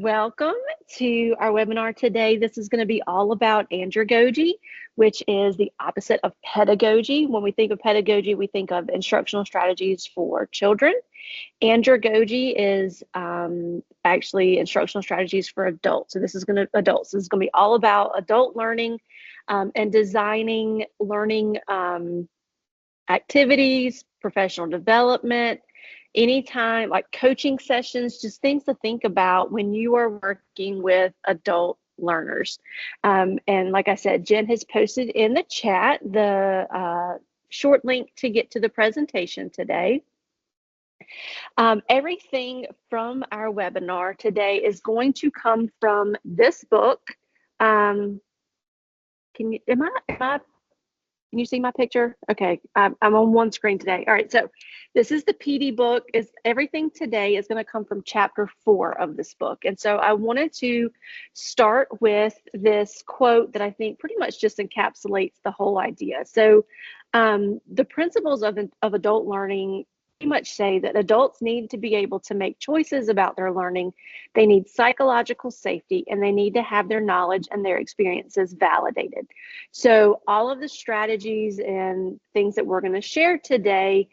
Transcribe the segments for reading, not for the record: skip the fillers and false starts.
Welcome to our webinar today. This is going to be all about andragogy, which is the opposite of pedagogy. When we think of pedagogy, we think of instructional strategies for children. Andragogy is actually instructional strategies for adults. So this is going to be all about adult learning and designing learning activities, professional development, anytime like coaching sessions, just things to think about when you are working with adult learners. And like I said, Jen has posted in the chat the short link to get to the presentation today. Everything from our webinar today is going to come from this book. Can you see my picture? Okay, I'm on one screen today. All right, so this is the PD book. Everything today is going to come from chapter 4 of this book. And so I wanted to start with this quote that I think pretty much just encapsulates the whole idea. So the principles of adult learning pretty much say that adults need to be able to make choices about their learning. They need psychological safety, and they need to have their knowledge and their experiences validated. So all of the strategies and things that we're going to share today,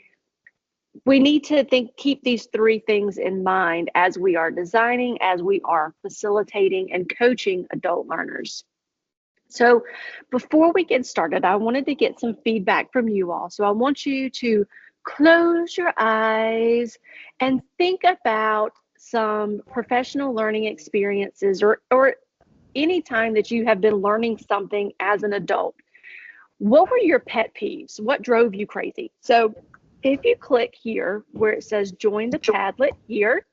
we need to keep these 3 things in mind as we are designing, as we are facilitating and coaching adult learners. So before we get started, I wanted to get some feedback from you all. So I want you to close your eyes and think about some professional learning experiences or any time that you have been learning something as an adult. What were your pet peeves? What drove you crazy? So if you click here where it says join the Padlet here,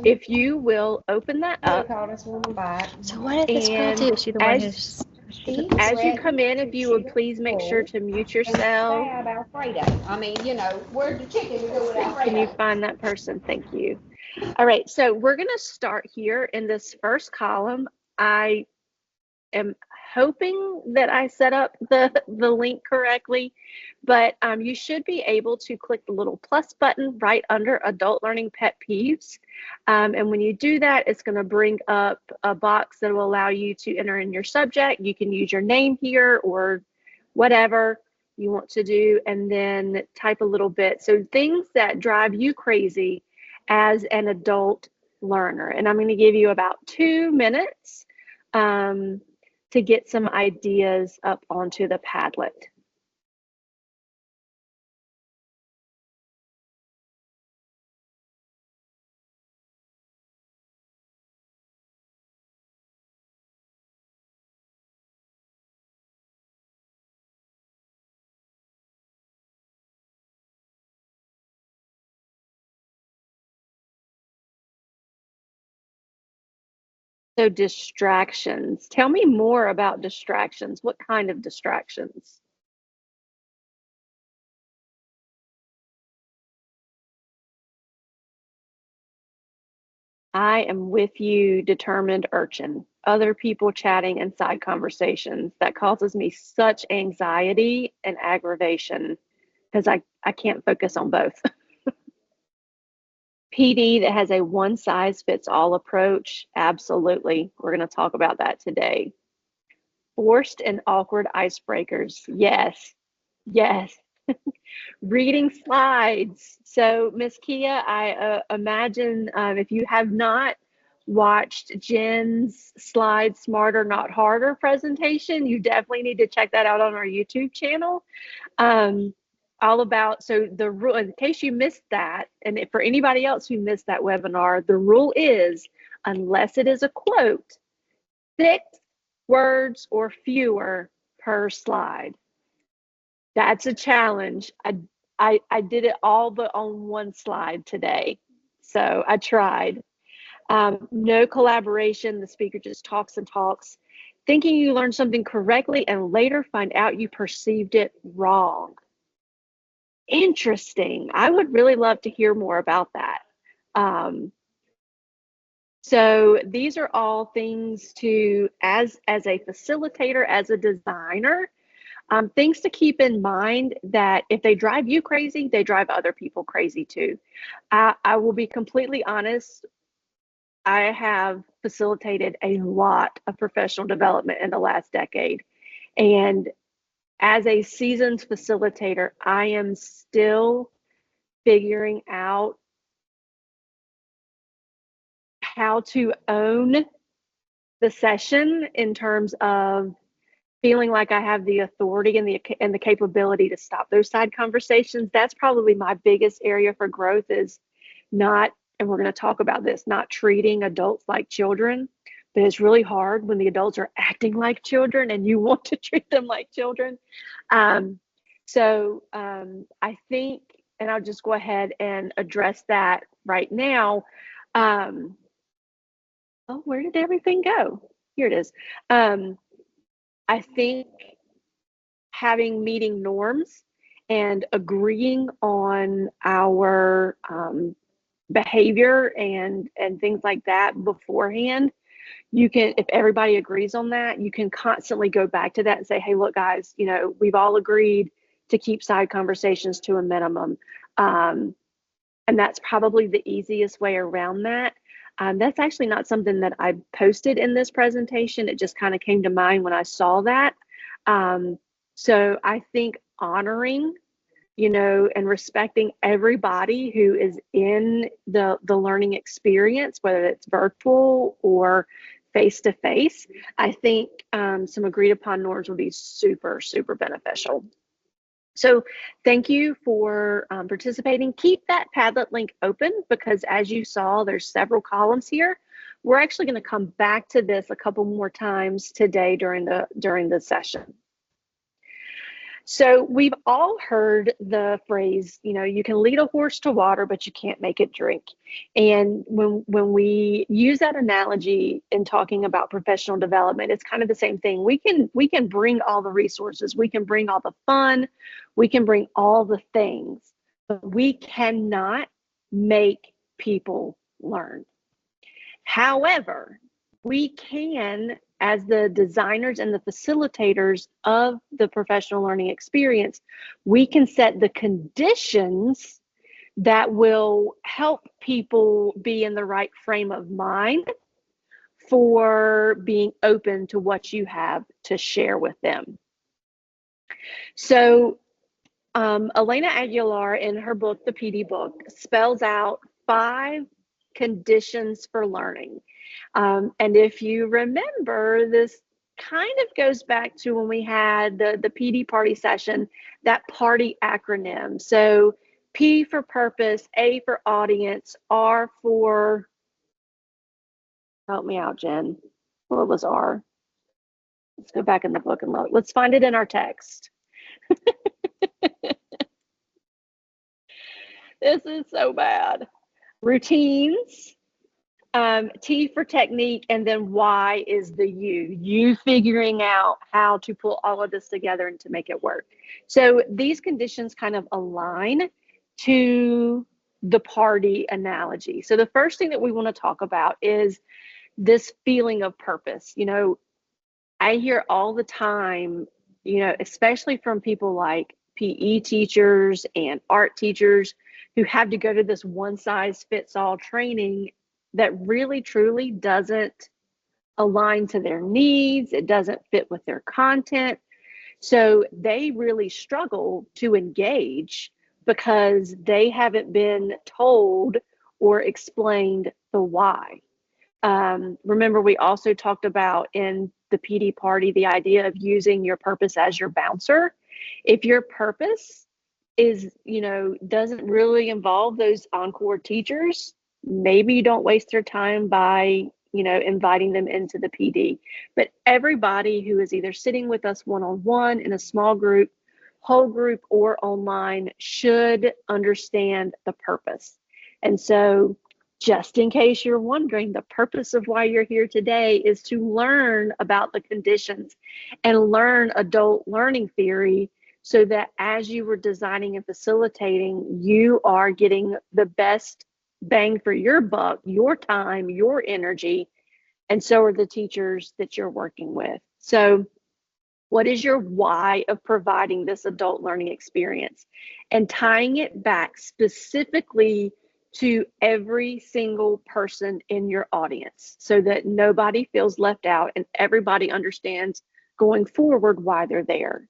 if you will open that up. So what did this girl do? She the one who's... As you come in, if you would please make sure to mute yourself. I mean, you know, where'd the chicken go with Alfredo? Can you find that person? Thank you. All right, so we're going to start here in this first column. I am hoping that I set up the link correctly, but you should be able to click the little plus button right under adult learning pet peeves. And when you do that, it's going to bring up a box that will allow you to enter in your subject. You can use your name here or whatever you want to do, and then type a little bit. So things that drive you crazy as an adult learner. And I'm going to give you about 2 minutes to get some ideas up onto the Padlet. So distractions. Tell me more about distractions. What kind of distractions? I am with you, determined urchin. Other people chatting and side conversations. That causes me such anxiety and aggravation because I can't focus on both. PD that has a one-size-fits-all approach. Absolutely. We're going to talk about that today. Forced and awkward icebreakers. Yes. Yes. Reading slides. So Miss Kia, I imagine if you have not watched Jen's Slide Smarter Not Harder presentation, you definitely need to check that out on our YouTube channel. All about, so the rule, in case you missed that, and for anybody else who missed that webinar, the rule is, unless it is a quote, 6 words or fewer per slide. That's a challenge. I did it all but on one slide today, so I tried. No collaboration. The speaker just talks and talks, thinking you learned something correctly and later find out you perceived it wrong. Interesting. I would really love to hear more about that. So these are all things to, as a facilitator, as a designer, things to keep in mind that if they drive you crazy, they drive other people crazy too. I will be completely honest. I have facilitated a lot of professional development in the last decade. And as a seasoned facilitator, I am still figuring out how to own the session in terms of feeling like I have the authority and the capability to stop those side conversations. That's probably my biggest area for growth, is not, and we're going to talk about this, not treating adults like children. But it's really hard when the adults are acting like children and you want to treat them like children. I think, and I'll just go ahead and address that right now. Oh, where did everything go? Here it is. I think having meeting norms and agreeing on our behavior and things like that beforehand, you can, if everybody agrees on that, you can constantly go back to that and say, hey, look, guys, we've all agreed to keep side conversations to a minimum. And that's probably the easiest way around that. That's actually not something that I posted in this presentation. It just kind of came to mind when I saw that. So I think honoring, and respecting everybody who is in the learning experience, whether it's virtual or face-to-face, I think some agreed upon norms would be super, super beneficial. So thank you for participating. Keep that Padlet link open, because as you saw, there's several columns here. We're actually going to come back to this a couple more times today during the session. So we've all heard the phrase, you can lead a horse to water, but you can't make it drink. And when we use that analogy in talking about professional development, it's kind of the same thing. We can bring all the resources, we can bring all the fun, we can bring all the things, but we cannot make people learn. However, we can, as the designers and the facilitators of the professional learning experience, we can set the conditions that will help people be in the right frame of mind for being open to what you have to share with them. So Elena Aguilar, in her book, The PD Book, spells out 5 conditions for learning. And if you remember, this kind of goes back to when we had the PD party session, that party acronym. So P for purpose, A for audience, R for, help me out, Jen. What was R? Let's go back in the book and look. Let's find it in our text. This is so bad. Routines. T for technique, and then Y is the you figuring out how to pull all of this together and to make it work. So these conditions kind of align to the party analogy. So the first thing that we want to talk about is this feeling of purpose. I hear all the time, especially from people like PE teachers and art teachers who have to go to this one size fits all training that really truly doesn't align to their needs. It doesn't fit with their content. So they really struggle to engage because they haven't been told or explained the why. Remember, we also talked about in the PD party, the idea of using your purpose as your bouncer. If your purpose is, doesn't really involve those encore teachers, maybe you don't waste their time by, inviting them into the PD. But everybody who is either sitting with us one-on-one in a small group, whole group, or online should understand the purpose. And so just in case you're wondering, the purpose of why you're here today is to learn about the conditions and learn adult learning theory, so that as you were designing and facilitating, you are getting the best bang for your buck, your time, your energy, and so are the teachers that you're working with. So what is your why of providing this adult learning experience? And tying it back specifically to every single person in your audience so that nobody feels left out and everybody understands going forward why they're there.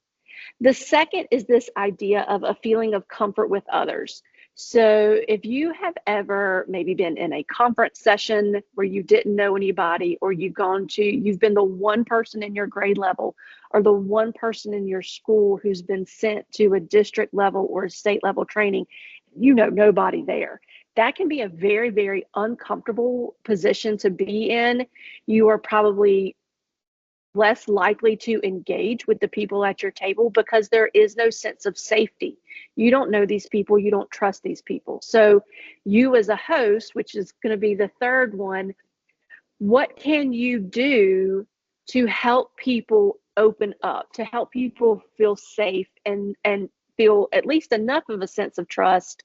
The second is this idea of a feeling of comfort with others. So if you have ever maybe been in a conference session where you didn't know anybody, or you've been the one person in your grade level or the one person in your school who's been sent to a district level or a state level training, you know nobody there. That can be a very, very uncomfortable position to be in. You are probably less likely to engage with the people at your table because there is no sense of safety. You don't know these people, you don't trust these people. So you as a host, which is going to be the third one, what can you do to help people open up, to help people feel safe and feel at least enough of a sense of trust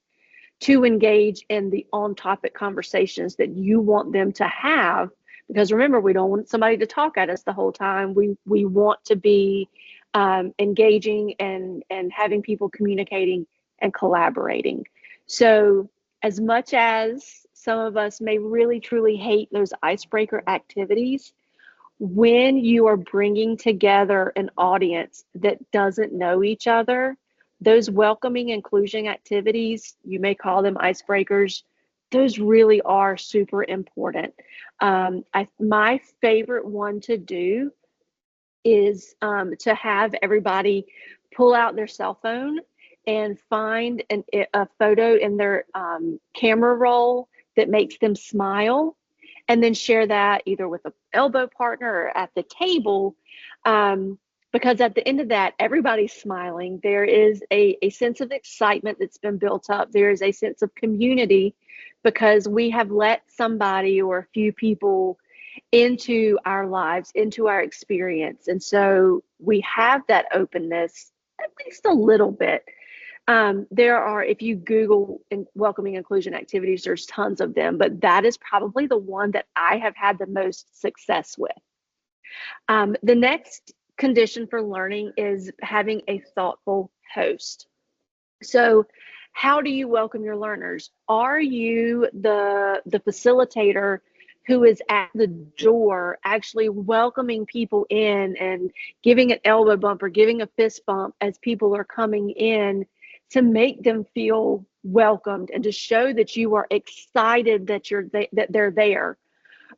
to engage in the on-topic conversations that you want them to have? Because remember, we don't want somebody to talk at us the whole time. We want to be engaging and having people communicating and collaborating. So as much as some of us may really truly hate those icebreaker activities, when you are bringing together an audience that doesn't know each other, those welcoming inclusion activities, you may call them icebreakers, those really are super important. My favorite one to do is to have everybody pull out their cell phone and find a photo in their camera roll that makes them smile, and then share that either with an elbow partner or at the table. Because at the end of that, everybody's smiling. There is a sense of excitement that's been built up. There is a sense of community because we have let somebody or a few people into our lives, into our experience. And so we have that openness, at least a little bit. There are, if you Google welcoming inclusion activities, there's tons of them, but that is probably the one that I have had the most success with. The next condition for learning is having a thoughtful host. So how do you welcome your learners? Are you the facilitator who is at the door actually welcoming people in and giving an elbow bump or giving a fist bump as people are coming in to make them feel welcomed and to show that you are excited that they're there?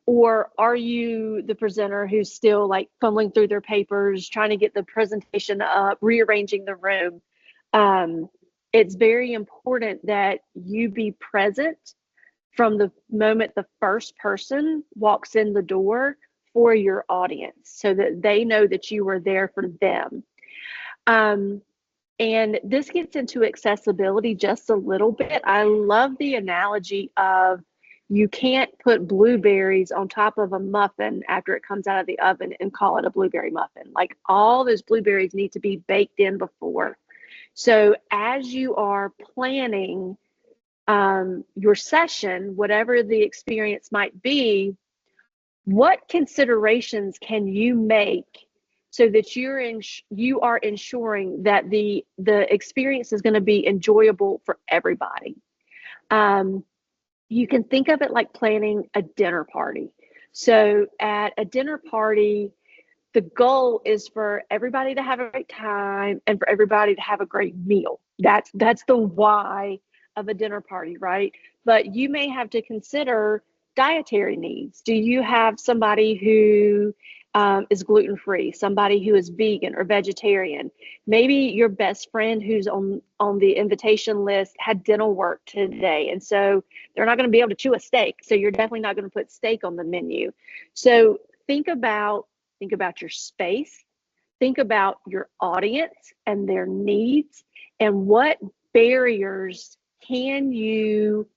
Or are you the presenter who's still like fumbling through their papers, trying to get the presentation up, rearranging the room? It's very important that you be present from the moment the first person walks in the door for your audience so that they know that you are there for them. And this gets into accessibility just a little bit. I love the analogy of you can't put blueberries on top of a muffin after it comes out of the oven and call it a blueberry muffin. Like, all those blueberries need to be baked in before. So as you are planning your session, whatever the experience might be, what considerations can you make so that you are ensuring that the experience is going to be enjoyable for everybody? You can think of it like planning a dinner party. So at a dinner party, the goal is for everybody to have a great time and for everybody to have a great meal. That's the why of a dinner party, right? But you may have to consider dietary needs. Do you have somebody who is gluten-free, somebody who is vegan or vegetarian? Maybe your best friend who's on the invitation list had dental work today, and so they're not going to be able to chew a steak. So you're definitely not going to put steak on the menu. So think about your space, think about your audience and their needs, and what barriers can you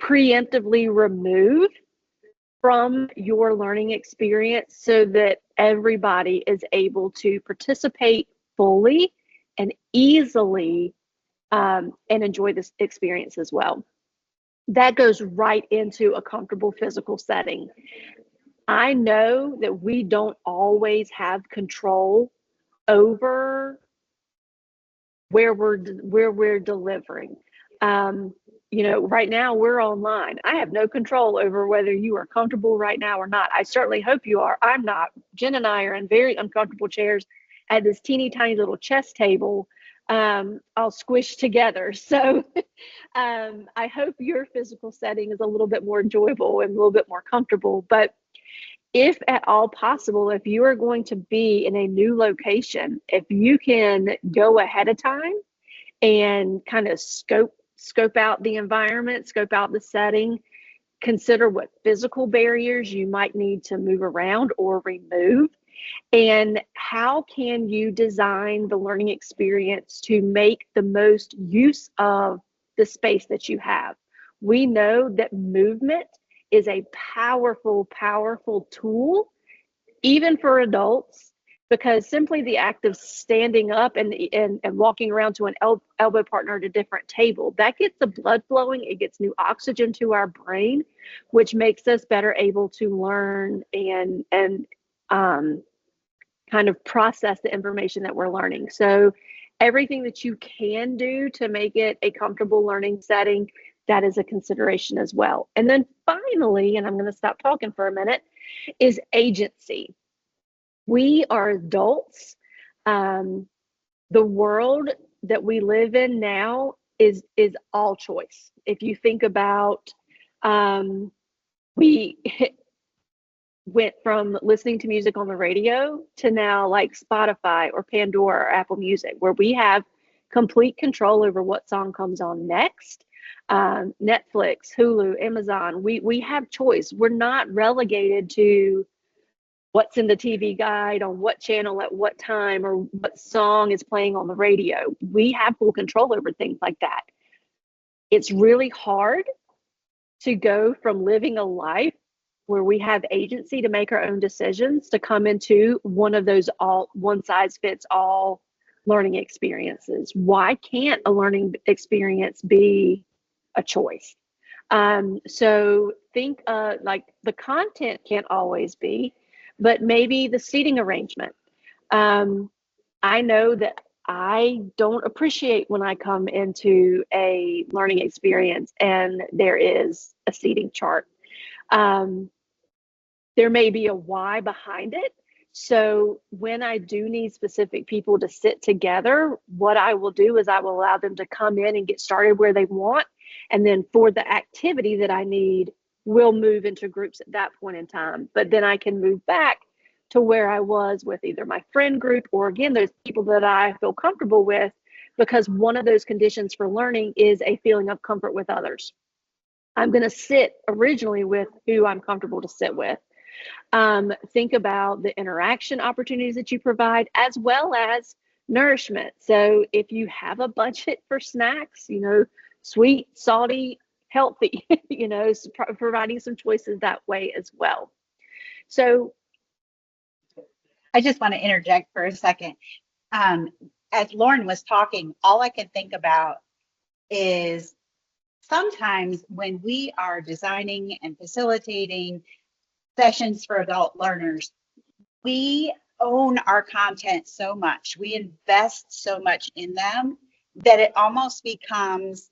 preemptively remove from your learning experience so that everybody is able to participate fully and easily and enjoy this experience as well. That goes right into a comfortable physical setting. I know that we don't always have control over where we're delivering. right now we're online. I have no control over whether you are comfortable right now or not. I certainly hope you are. I'm not. Jen and I are in very uncomfortable chairs at this teeny tiny little chess table, all squished together. So I hope your physical setting is a little bit more enjoyable and a little bit more comfortable. But if at all possible, if you are going to be in a new location, if you can go ahead of time and kind of scope out the environment, scope out the setting, consider what physical barriers you might need to move around or remove, and how can you design the learning experience to make the most use of the space that you have. We know that movement is a powerful, powerful tool, even for adults, because simply the act of standing up and walking around to an elbow partner at a different table, that gets the blood flowing, it gets new oxygen to our brain, which makes us better able to learn and kind of process the information that we're learning. So everything that you can do to make it a comfortable learning setting, that is a consideration as well. And then finally, and I'm going to stop talking for a minute, is agency. We are adults. The world that we live in now is all choice. If you think about, we went from listening to music on the radio to now like Spotify or Pandora or Apple Music, where we have complete control over what song comes on next. Netflix, Hulu, Amazon, we have choice. We're not relegated to what's in the TV guide on what channel at what time or what song is playing on the radio. We have full control over things like that. It's really hard to go from living a life where we have agency to make our own decisions to come into one of those all one size fits all learning experiences. Why can't a learning experience be a choice? So think like the content can't always be, but maybe the seating arrangement. I know that I don't appreciate when I come into a learning experience and there is a seating chart. There may be a why behind it. So when I do need specific people to sit together, what I will do is I will allow them to come in and get started where they want. And then for the activity that I need, we'll move into groups at that point in time. But then I can move back to where I was with either my friend group or again, those people that I feel comfortable with, because one of those conditions for learning is a feeling of comfort with others. I'm going to sit originally with who I'm comfortable to sit with. Think about the interaction opportunities that you provide as well as nourishment. So if you have a budget for snacks, sweet, salty, healthy, providing some choices that way as well. So I just want to interject for a second. As Lauren was talking, all I can think about is sometimes when we are designing and facilitating sessions for adult learners, we own our content so much, we invest so much in them that it almost becomes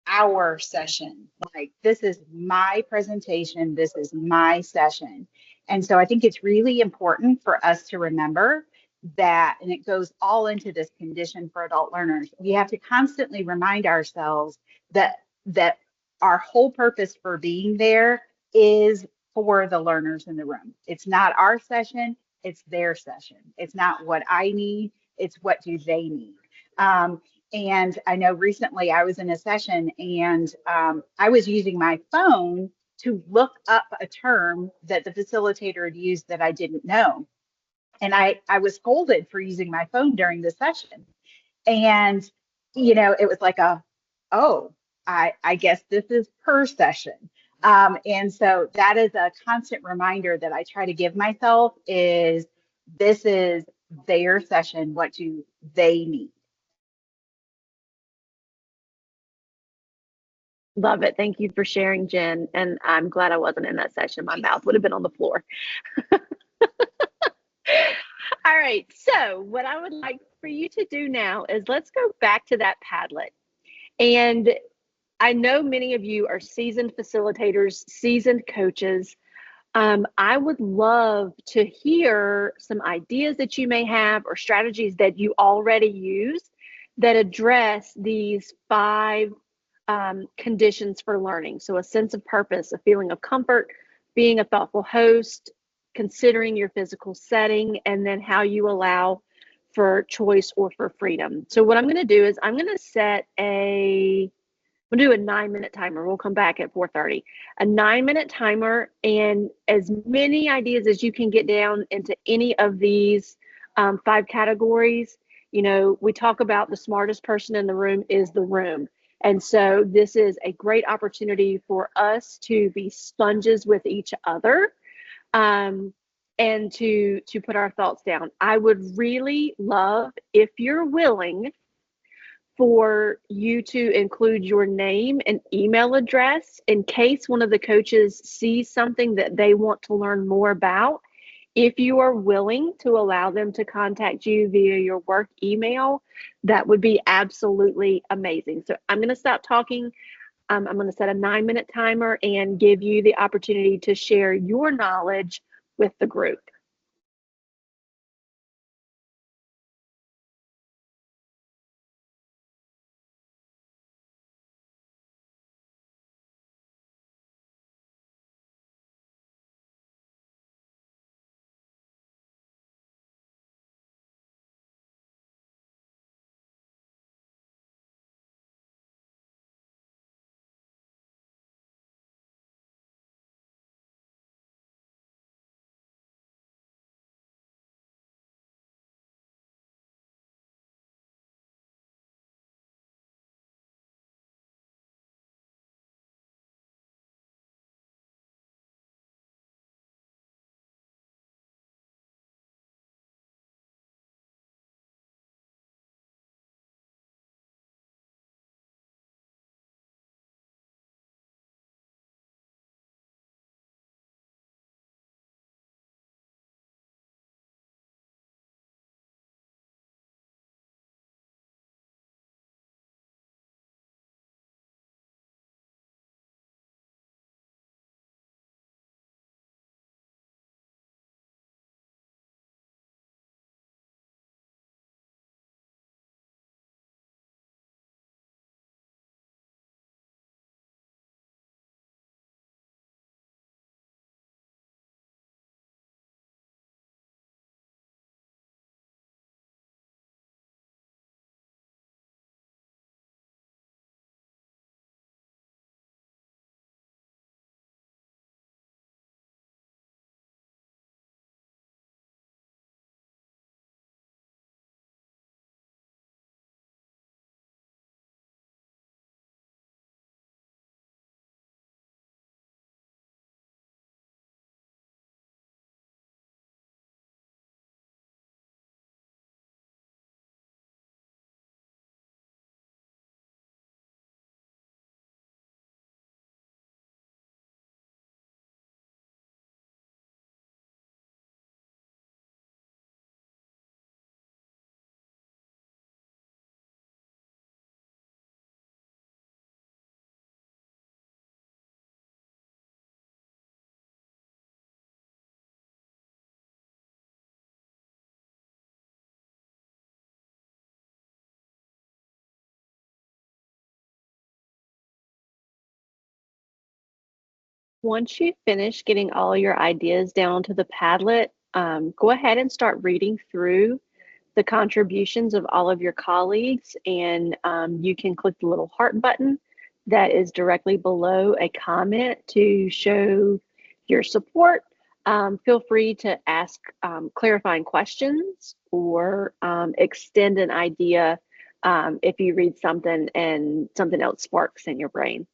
our session. Like, this is my presentation, this is my session. And so I think it's really important for us to remember that, and it goes all into this condition for adult learners, we have to constantly remind ourselves that our whole purpose for being there is for the learners in the room. It's not our session, it's their session. It's not what I need, it's what do they need. And I know recently I was in a session and I was using my phone to look up a term that the facilitator had used that I didn't know. And I was scolded for using my phone during the session. And, it was like I guess this is per session. And so that is a constant reminder that I try to give myself is this is their session. What do they need? Love it. Thank you for sharing, Jen. And I'm glad I wasn't in that session. My mouth would have been on the floor. All right. So what I would like for you to do now is let's go back to that Padlet. And I know many of you are seasoned facilitators, seasoned coaches. I would love to hear some ideas that you may have or strategies that you already use that address these five conditions for learning. So, a sense of purpose, a feeling of comfort, being a thoughtful host, considering your physical setting, and then how you allow for choice or for freedom. So, what I'm going to do is I'm going to set we'll do a 9-minute timer. We'll come back at 4:30. A 9-minute timer, and as many ideas as you can get down into any of these five categories. You know, we talk about the smartest person in the room is the room. And so this is a great opportunity for us to be sponges with each other, and to put our thoughts down. I would really love, if you're willing, for you to include your name and email address in case one of the coaches sees something that they want to learn more about. If you are willing to allow them to contact you via your work email, that would be absolutely amazing. So I'm going to stop talking. I'm going to set a 9-minute timer and give you the opportunity to share your knowledge with the group. Once you finish getting all your ideas down to the Padlet, go ahead and start reading through the contributions of all of your colleagues, and you can click the little heart button that is directly below a comment to show your support. Feel free to ask clarifying questions or extend an idea if you read something and something else sparks in your brain.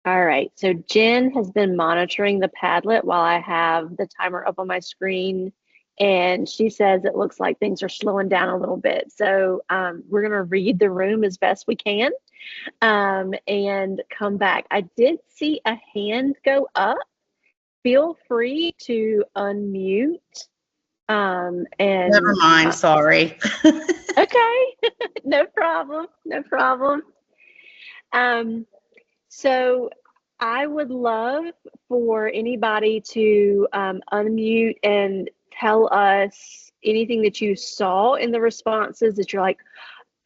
All right, so Jen has been monitoring the Padlet while I have the timer up on my screen, and she says it looks like things are slowing down a little bit. So we're going to read the room as best we can and come back. I did see a hand go up. Feel free to unmute. And Never mind, sorry. Okay, no problem, no problem. So I would love for anybody to unmute and tell us anything that you saw in the responses that you're like,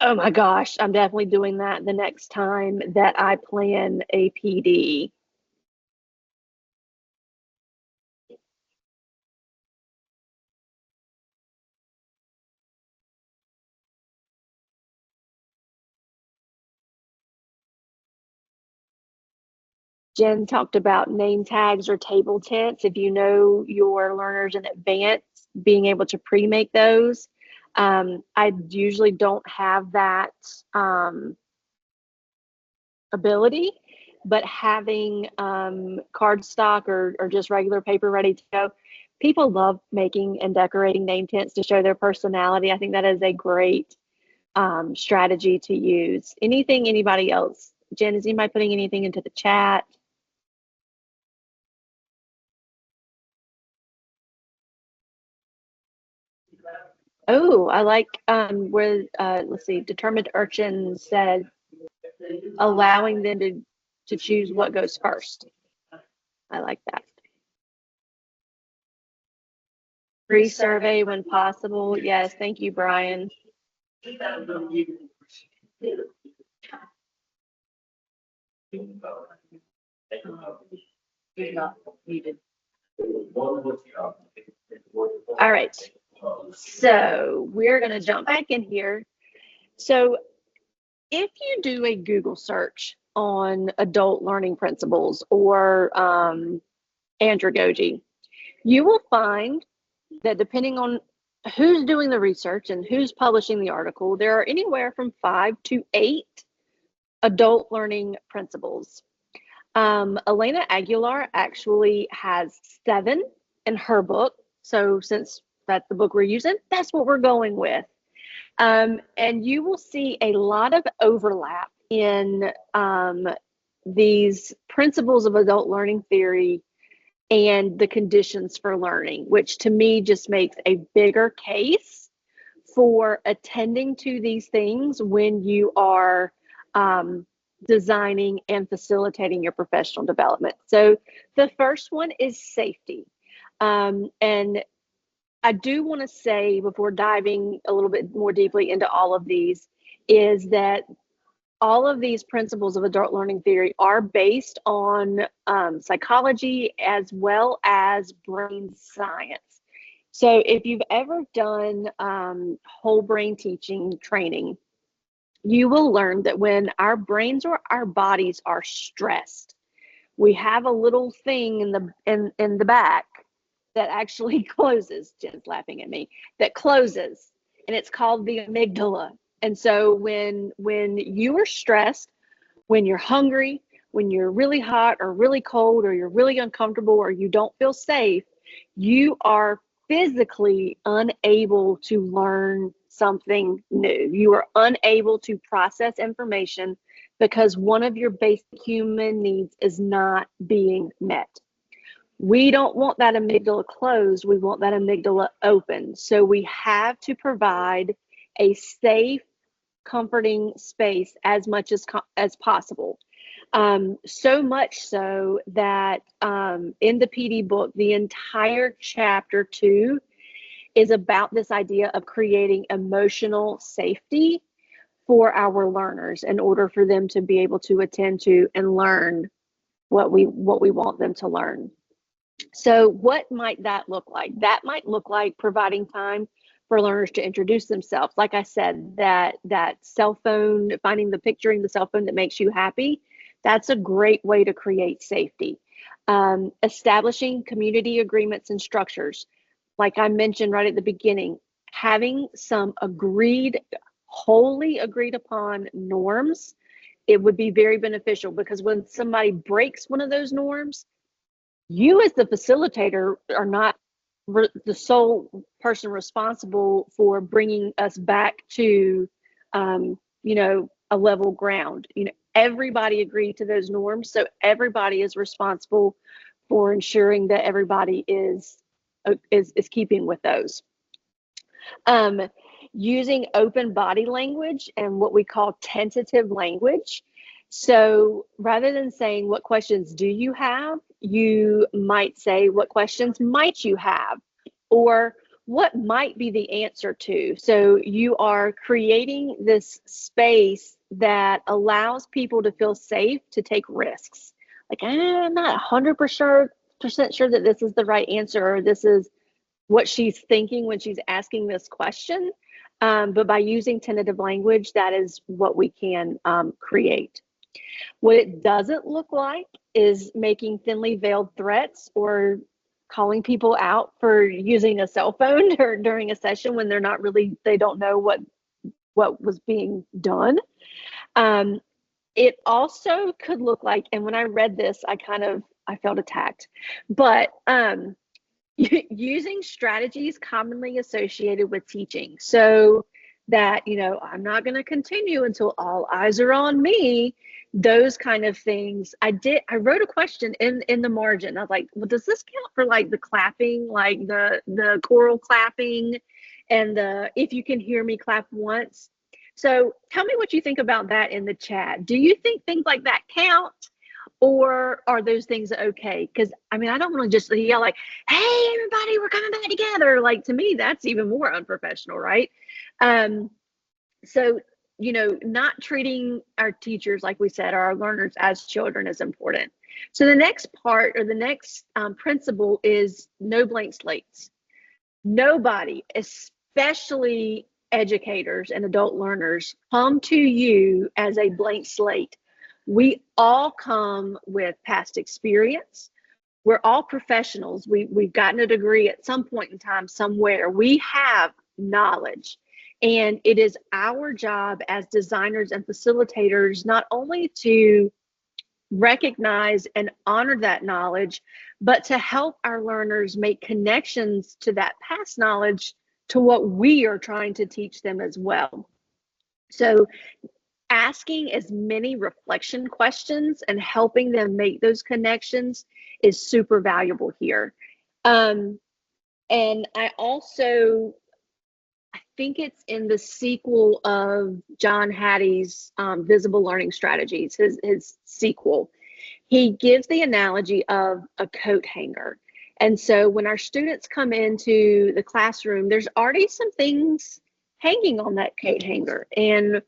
oh my gosh, I'm definitely doing that the next time that I plan a PD. Jen talked about name tags or table tents. If you know your learners in advance, being able to pre-make those. I usually don't have that ability, but having cardstock or just regular paper ready to go, people love making and decorating name tents to show their personality. I think that is a great strategy to use. Anything, anybody else? Jen, is anybody putting anything into the chat? Oh, I like where, let's see, Determined Urchin said, allowing them to choose what goes first. I like that. Free survey when possible. Yes, thank you, Brian. All right, so we're going to jump back in here. So if you do a Google search on adult learning principles or andragogy, you will find that depending on who's doing the research and who's publishing the article, there are anywhere from 5 to 8 adult learning principles. Elena Aguilar actually has 7 in her book. So since that's the book we're using, that's what we're going with. And you will see a lot of overlap in these principles of adult learning theory and the conditions for learning, which to me just makes a bigger case for attending to these things when you are designing and facilitating your professional development. So the first one is safety. And I do want to say before diving a little bit more deeply into all of these is that all of these principles of adult learning theory are based on psychology as well as brain science. So if you've ever done whole brain teaching training, you will learn that when our brains or our bodies are stressed, we have a little thing in the back that actually closes. Jen's laughing at me. That closes, and it's called the amygdala. And so when you are stressed, when you're hungry, when you're really hot or really cold, or you're really uncomfortable, or you don't feel safe, you are physically unable to learn something new. You are unable to process information because one of your basic human needs is not being met. We don't want that amygdala closed. We want that amygdala open. So we have to provide a safe, comforting space as much as possible. So much so that in the PD book, the entire chapter 2 is about this idea of creating emotional safety for our learners in order for them to be able to attend to and learn what we want them to learn. So what might that look like? That might look like providing time for learners to introduce themselves. Like I said, that cell phone, finding picturing the cell phone that makes you happy, that's a great way to create safety. Establishing community agreements and structures. Like I mentioned right at the beginning, having some wholly agreed upon norms it would be very beneficial, because when somebody breaks one of those norms, you as the facilitator are not the sole person responsible for bringing us back to, a level ground. Everybody agreed to those norms, so everybody is responsible for ensuring that everybody is keeping with those. Using open body language and what we call tentative language. So rather than saying, what questions do you have, you might say, what questions might you have? Or what might be the answer to? So you are creating this space that allows people to feel safe to take risks. Like, I'm not 100% sure that this is the right answer, or this is what she's thinking when she's asking this question. But by using tentative language, that is what we can create. What it doesn't look like is making thinly veiled threats or calling people out for using a cell phone during a session when they don't know what was being done. It also could look like, and when I read this, I felt attacked, but using strategies commonly associated with teaching. So that, I'm not going to continue until all eyes are on me, those kind of things. I wrote a question in the margin. I was like, well, does this count for like the clapping, like the choral clapping and the, if you can hear me, clap once? So tell me what you think about that in the chat. Do you think things like that count? Or are those things okay? Because I don't want to just yell like, hey, everybody, we're coming back together. Like, to me, that's even more unprofessional, right? So, not treating our teachers, like we said, or our learners as children is important. So the next part, or the next principle, is no blank slates. Nobody, especially educators and adult learners, come to you as a blank slate. We all come with past experience. We're all professionals. We've gotten a degree at some point in time somewhere. We have knowledge. And it is our job as designers and facilitators not only to recognize and honor that knowledge, but to help our learners make connections to that past knowledge to what we are trying to teach them as well. So asking as many reflection questions and helping them make those connections is super valuable here. And I think it's in the sequel of John Hattie's Visible Learning Strategies, his sequel. He gives the analogy of a coat hanger. And so when our students come into the classroom, there's already some things hanging on that coat hanger. And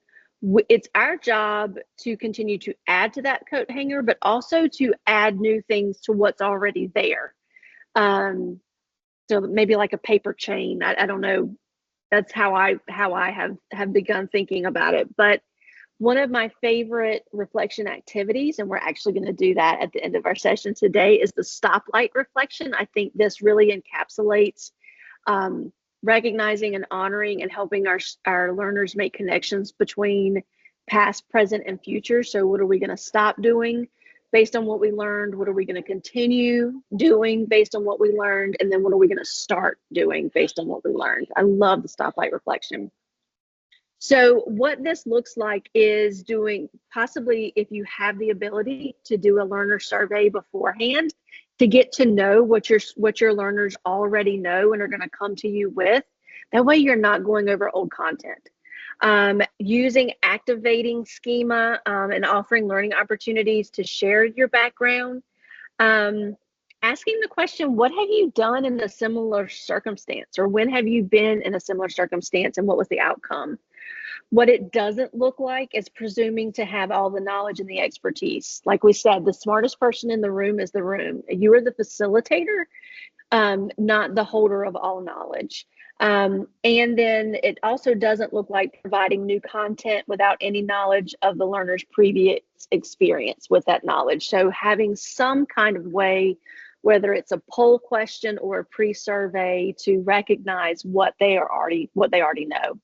it's our job to continue to add to that coat hanger, but also to add new things to what's already there. So maybe like a paper chain. I don't know. That's how I have begun thinking about it. But one of my favorite reflection activities, and we're actually going to do that at the end of our session today, is the stoplight reflection. I think this really encapsulates recognizing and honoring and helping our learners make connections between past, present, and future. So what are we going to stop doing based on what we learned? What are we going to continue doing based on what we learned? And then what are we going to start doing based on what we learned? I love the stoplight reflection. So what this looks like is doing, possibly if you have the ability to do a learner survey beforehand to get to know what your learners already know and are going to come to you with. That way you're not going over old content. Using activating schema and offering learning opportunities to share your background. Asking the question, what have you done in a similar circumstance? Or when have you been in a similar circumstance and what was the outcome? What it doesn't look like is presuming to have all the knowledge and the expertise. Like we said, the smartest person in the room is the room. You are the facilitator, not the holder of all knowledge. And then it also doesn't look like providing new content without any knowledge of the learner's previous experience with that knowledge. So having some kind of way, whether it's a poll question or a pre-survey, to recognize what they already know.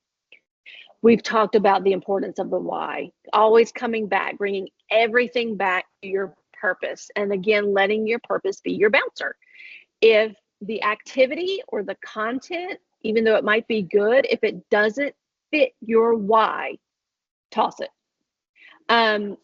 we've talked about the importance of the why, always coming back, bringing everything back to your purpose. And again, letting your purpose be your bouncer. If the activity or the content, even though it might be good, if it doesn't fit your why, toss it.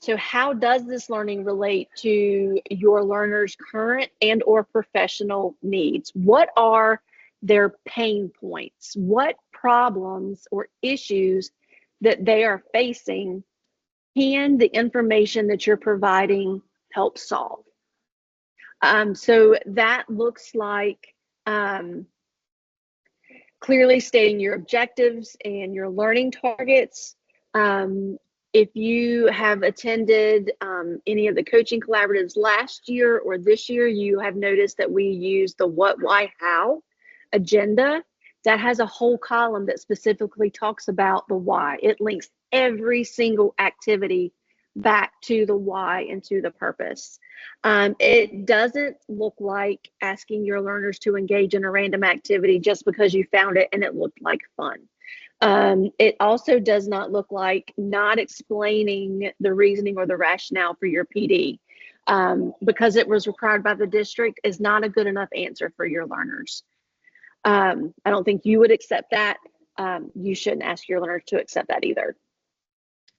So how does this learning relate to your learners' current and or professional needs? What are their pain points? What problems or issues that they are facing can the information that you're providing help solve? So that looks like clearly stating your objectives and your learning targets. If you have attended any of the coaching collaboratives last year or this year, you have noticed that we use the what, why, how agenda. That has a whole column that specifically talks about the why. It links every single activity back to the why and to the purpose. It doesn't look like asking your learners to engage in a random activity just because you found it and it looked like fun. It also does not look like not explaining the reasoning or the rationale for your PD. Because it was required by the district is not a good enough answer for your learners. I don't think you would accept that. You shouldn't ask your learners to accept that either.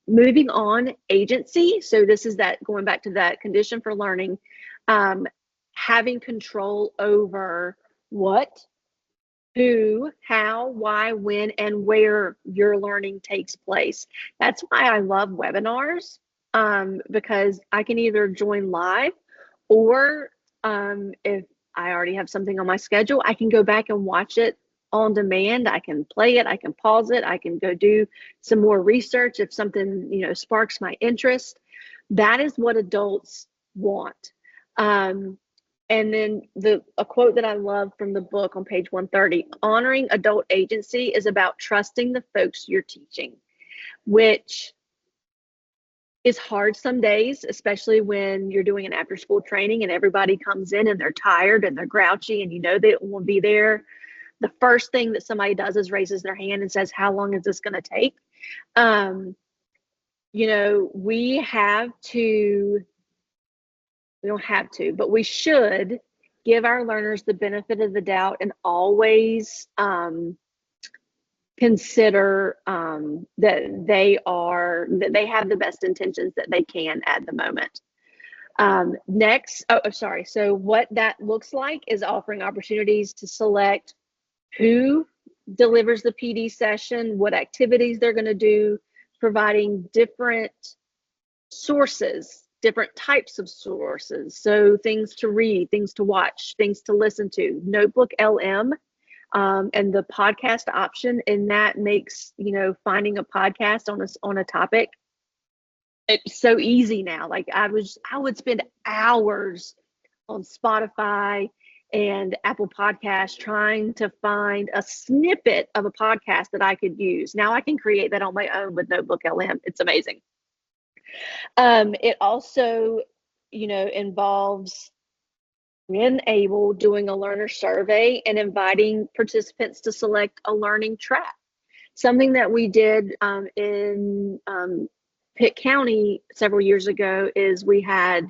Moving on, agency. So this is that going back to that condition for learning, having control over what, who, how, why, when, and where your learning takes place. That's why I love webinars, because I can either join live or if I already have something on my schedule, I can go back and watch it on demand. I can play it, I can pause it, I can go do some more research if something, sparks my interest. That is what adults want. And then a quote that I love from the book on page 130, honoring adult agency is about trusting the folks you're teaching, which is hard some days, especially when you're doing an after school training and everybody comes in and they're tired and they're grouchy and they don't want to be there. The first thing that somebody does is raises their hand and says, how long is this going to take? We don't have to, but we should give our learners the benefit of the doubt and always consider that they have the best intentions that they can at the moment. So what that looks like is offering opportunities to select who delivers the PD session, what activities they're going to do, providing different sources, different types of sources. So things to read, things to watch, things to listen to. Notebook LM and the podcast option, and that makes finding a podcast on a topic, it's so easy now. Like I would spend hours on Spotify and Apple Podcasts trying to find a snippet of a podcast that I could use. Now I can create that on my own with Notebook LM. It's amazing. It also, involves, when able, doing a learner survey and inviting participants to select a learning track. Something that we did in Pitt County several years ago is we had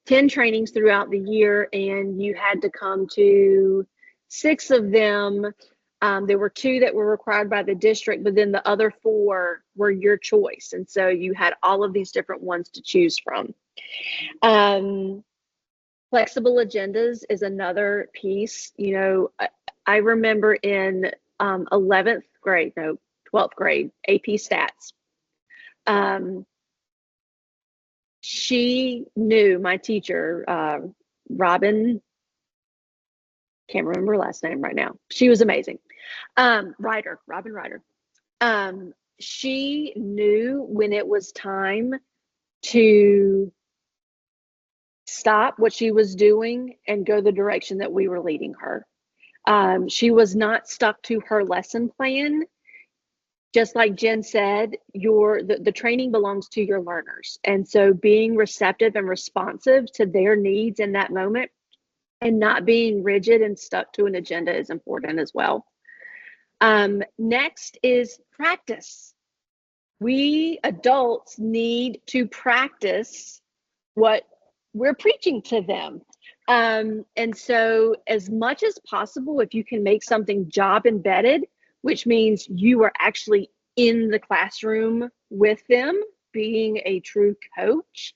10 trainings throughout the year, and you had to come to 6 of them. There were 2 that were required by the district, but then the other 4 were your choice. And so you had all of these different ones to choose from. Flexible agendas is another piece. I remember in 12th grade AP Stats. She knew, my teacher, Robin, can't remember her last name right now. She was amazing. Robin Ryder. She knew when it was time to stop what she was doing and go the direction that we were leading her. She was not stuck to her lesson plan. Just like Jen said, the training belongs to your learners. And so being receptive and responsive to their needs in that moment and not being rigid and stuck to an agenda is important as well. Next is practice. we adults need to practice what we're preaching to them. And so as much as possible, if you can make something job embedded, which means you are actually in the classroom with them, being a true coach,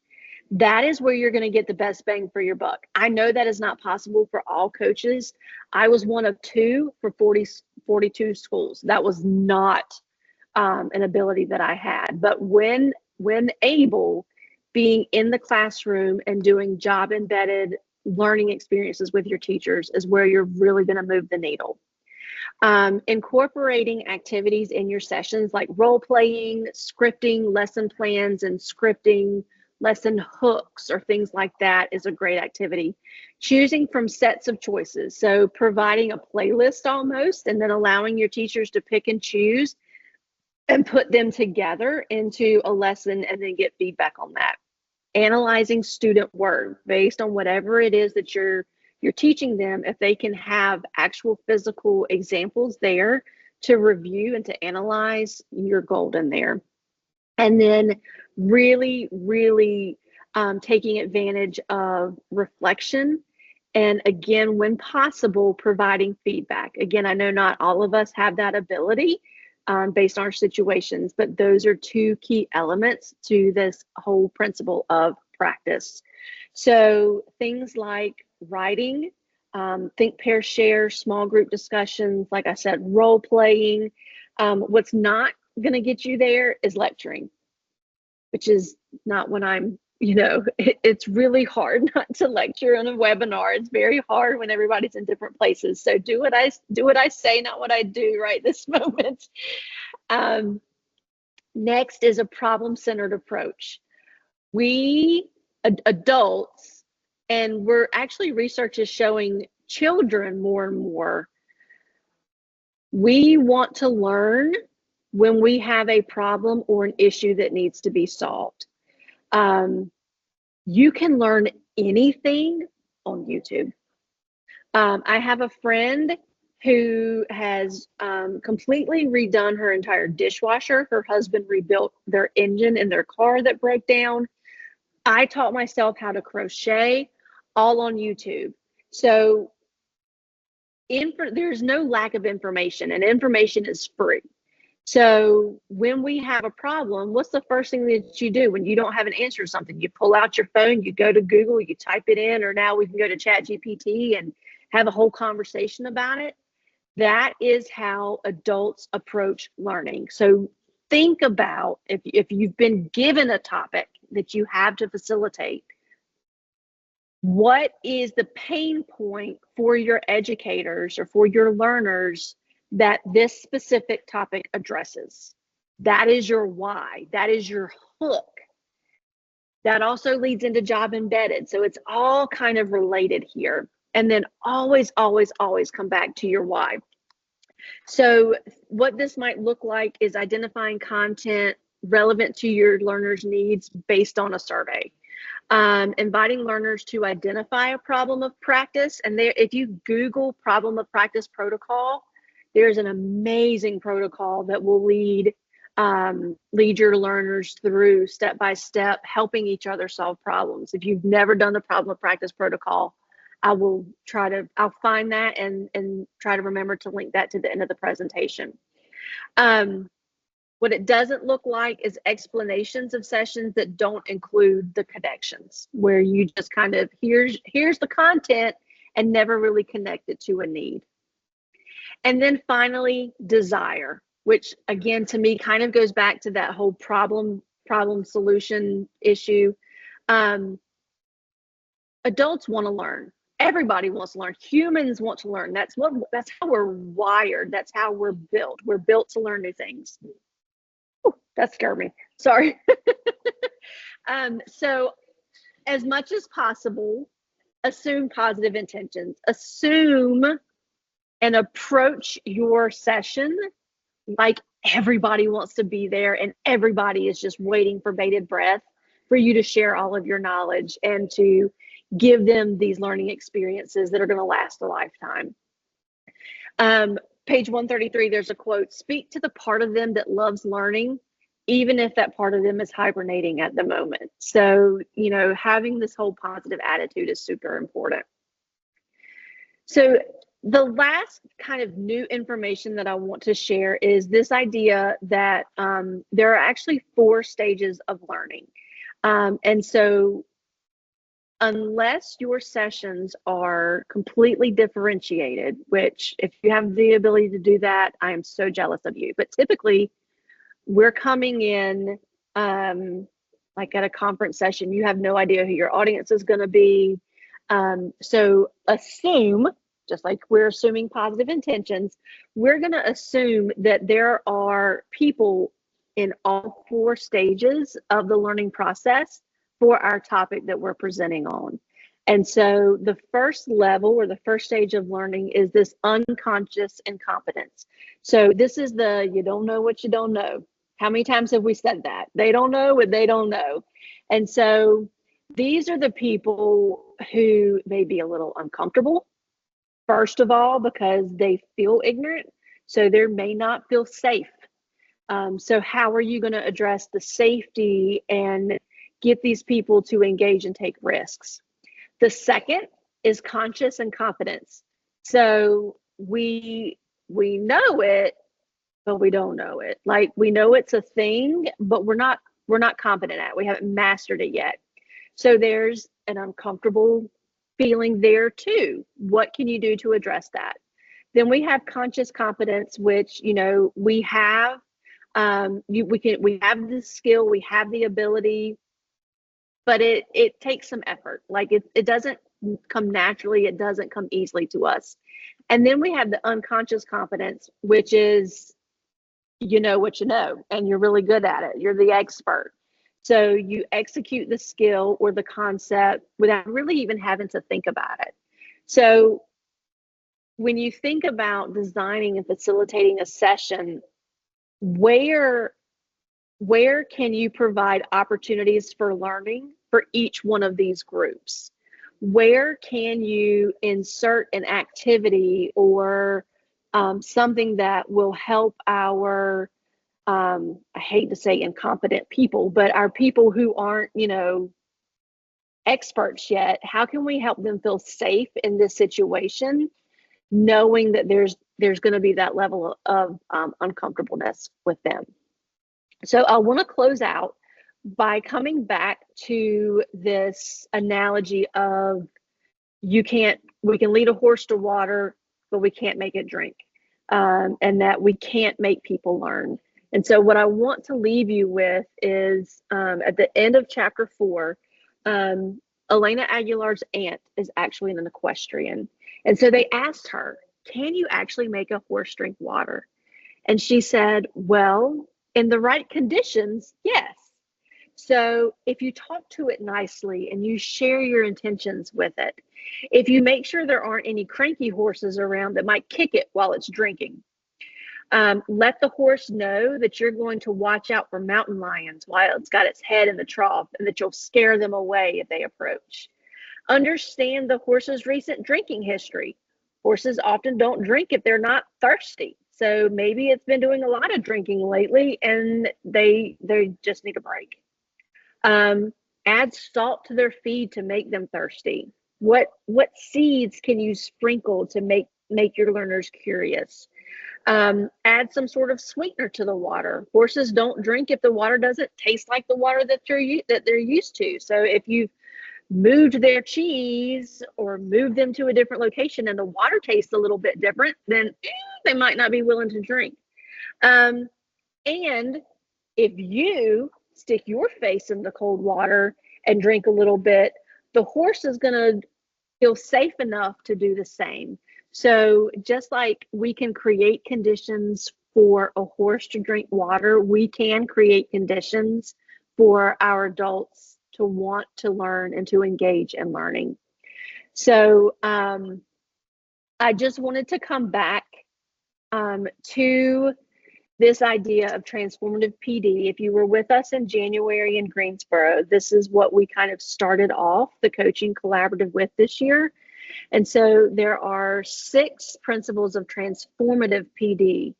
that is where you're going to get the best bang for your buck. I know that is not possible for all coaches. I was one of two for 42 schools. That was not an ability that I had. But when able, being in the classroom and doing job embedded learning experiences with your teachers is where you're really going to move the needle. Incorporating activities in your sessions like role playing, scripting, lesson plans, and scripting lesson hooks or things like that is a great activity. Choosing from sets of choices. So providing a playlist almost, and then allowing your teachers to pick and choose and put them together into a lesson and then get feedback on that. Analyzing student work based on whatever it is that you're teaching them. If they can have actual physical examples there to review and to analyze, you're golden there. And then really taking advantage of reflection. And again, when possible, providing feedback. Again, I know not all of us have that ability based on our situations, but those are two key elements to this whole principle of practice. So things like writing, think, pair, share, small group discussions, like I said, role playing. What's not going to get you there is lecturing, which is not when I'm, it's really hard not to lecture on a webinar. It's very hard when everybody's in different places. So do what I say, not what I do right this moment. Next is a problem-centered approach. We adults, and we're actually research is showing children more and more, we want to learn when we have a problem or an issue that needs to be solved. You can learn anything on YouTube. I have a friend who has completely redone her entire dishwasher. Her husband rebuilt their engine in their car that broke down. I taught myself how to crochet, all on YouTube. So there's no lack of information, and information is free. So when we have a problem, what's the first thing that you do when you don't have an answer to something? You pull out your phone, you go to Google, you type it in, or now we can go to ChatGPT and have a whole conversation about it. That is how adults approach learning. So think about if you've been given a topic that you have to facilitate, what is the pain point for your educators or for your learners that this specific topic addresses? That is your why. That is your hook. That also leads into job embedded. So it's all kind of related here. And then always come back to your why. So what this might look like is identifying content relevant to your learners' needs based on a survey. Inviting learners to identify a problem of practice. And there, if you Google problem of practice protocol, there's an amazing protocol that will lead your learners through step by step, helping each other solve problems. If you've never done the problem of practice protocol, I'll find that and try to remember to link that to the end of the presentation. What it doesn't look like is explanations of sessions that don't include the connections, where you just kind of, here's the content and never really connect it to a need. And then finally, desire, which again, to me, kind of goes back to that whole problem solution issue. Adults want to learn. Everybody wants to learn. Humans want to learn. That's how we're wired. That's how we're built. We're built to learn new things. Ooh, that scared me. Sorry. So as much as possible, assume positive intentions. Assume and approach your session like everybody wants to be there and everybody is just waiting for bated breath for you to share all of your knowledge and to give them these learning experiences that are going to last a lifetime. Page 133, there's a quote: speak to the part of them that loves learning, even if that part of them is hibernating at the moment. So, you know, having this whole positive attitude is super important. So the last kind of new information that I want to share is this idea that there are actually 4 stages of learning. And so unless your sessions are completely differentiated, which if you have the ability to do that, I am so jealous of you. But typically we're coming in like at a conference session, you have no idea who your audience is going to be. So assume, just like we're assuming positive intentions, we're going to assume that there are people in all 4 stages of the learning process for our topic that we're presenting on. And so the first level or the first stage of learning is this unconscious incompetence. So this is the you don't know what you don't know. How many times have we said that? They don't know what they don't know. And so these are the people who may be a little uncomfortable, first of all, because they feel ignorant. So they may not feel safe. So how are you going to address the safety and get these people to engage and take risks? The second is conscious incompetence. So we know it, but we don't know it. Like we know it's a thing, but we're not competent at it. We haven't mastered it yet. So there's an uncomfortable feeling there too. What can you do to address that? Then we have conscious competence, which, you know, we have we have the skill, we have the ability, but it takes some effort. Like it doesn't come naturally, it doesn't come easily to us. And then we have the unconscious competence, which is you know what you know, and you're really good at it. You're the expert. So you execute the skill or the concept without really even having to think about it. So when you think about designing and facilitating a session, where can you provide opportunities for learning for each one of these groups? Where can you insert an activity or something that will help our, I hate to say incompetent people, but our people who aren't, you know, experts yet, how can we help them feel safe in this situation, knowing that there's going to be that level of uncomfortableness with them? So I want to close out by coming back to this analogy of we can lead a horse to water, but we can't make it drink, and that we can't make people learn. And so what I want to leave you with is at the end of chapter 4, Elena Aguilar's aunt is actually an equestrian. And so they asked her, can you actually make a horse drink water? And she said, well, in the right conditions, yes. So if you talk to it nicely and you share your intentions with it, if you make sure there aren't any cranky horses around that might kick it while it's drinking, let the horse know that you're going to watch out for mountain lions while it's got its head in the trough and that you'll scare them away if they approach. Understand the horse's recent drinking history. Horses often don't drink if they're not thirsty. So maybe it's been doing a lot of drinking lately and they just need a break. Add salt to their feed to make them thirsty. What seeds can you sprinkle to make your learners curious? Add some sort of sweetener to the water. Horses don't drink if the water doesn't taste like the water that they're used to. So if you've moved their cheese or moved them to a different location and the water tastes a little bit different, then they might not be willing to drink. And if you stick your face in the cold water and drink a little bit, the horse is going to feel safe enough to do the same. So just like we can create conditions for a horse to drink water, we can create conditions for our adults to want to learn and to engage in learning. So I just wanted to come back to this idea of transformative PD. If you were with us in January in Greensboro, this is what we kind of started off the coaching collaborative with this year. And so there are 6 principles of transformative PD.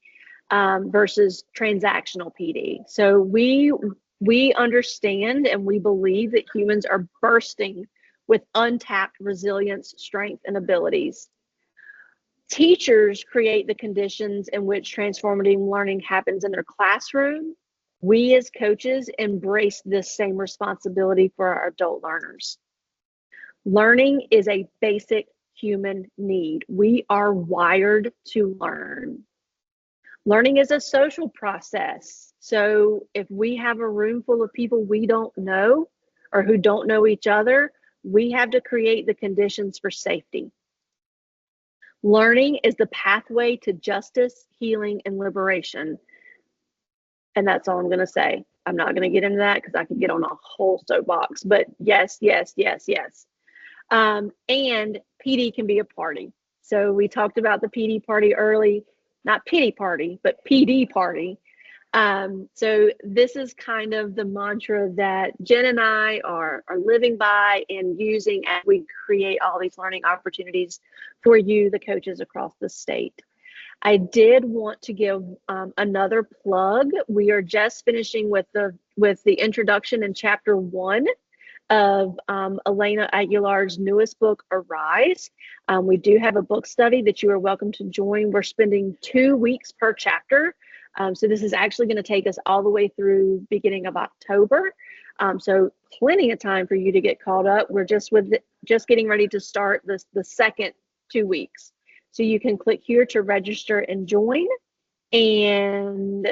versus transactional PD. So we understand and we believe that humans are bursting with untapped resilience, strength, and abilities. Teachers create the conditions in which transformative learning happens in their classroom. We as coaches embrace this same responsibility for our adult learners. Learning is a basic human need. We are wired to learn. Learning is a social process. So if we have a room full of people we don't know or who don't know each other, we have to create the conditions for safety. Learning is the pathway to justice, healing, and liberation. And that's all I'm going to say. I'm not going to get into that because I could get on a whole soapbox, but yes, yes, yes, yes. And PD can be a party. So we talked about the PD party early, not pity party, but PD party. So this is kind of the mantra that Jen and I are living by and using as we create all these learning opportunities for you, the coaches across the state. I did want to give another plug. We are just finishing with the introduction in chapter 1 of Elena Aguilar's newest book, Arise. We do have a book study that you are welcome to join. We're spending 2 weeks per chapter. So this is actually going to take us all the way through beginning of October. So plenty of time for you to get caught up. We're just getting ready to start the second 2 weeks. So you can click here to register and join. And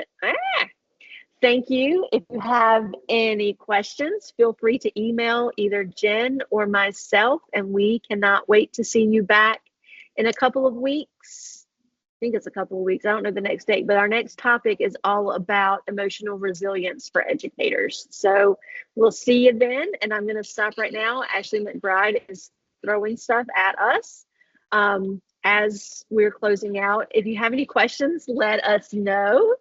thank you. If you have any questions, feel free to email either Jen or myself, and we cannot wait to see you back in a couple of weeks. I think it's a couple of weeks. I don't know the next date, but our next topic is all about emotional resilience for educators. So we'll see you then, and I'm going to stop right now. Ashley McBride is throwing stuff at us as we're closing out. If you have any questions, let us know.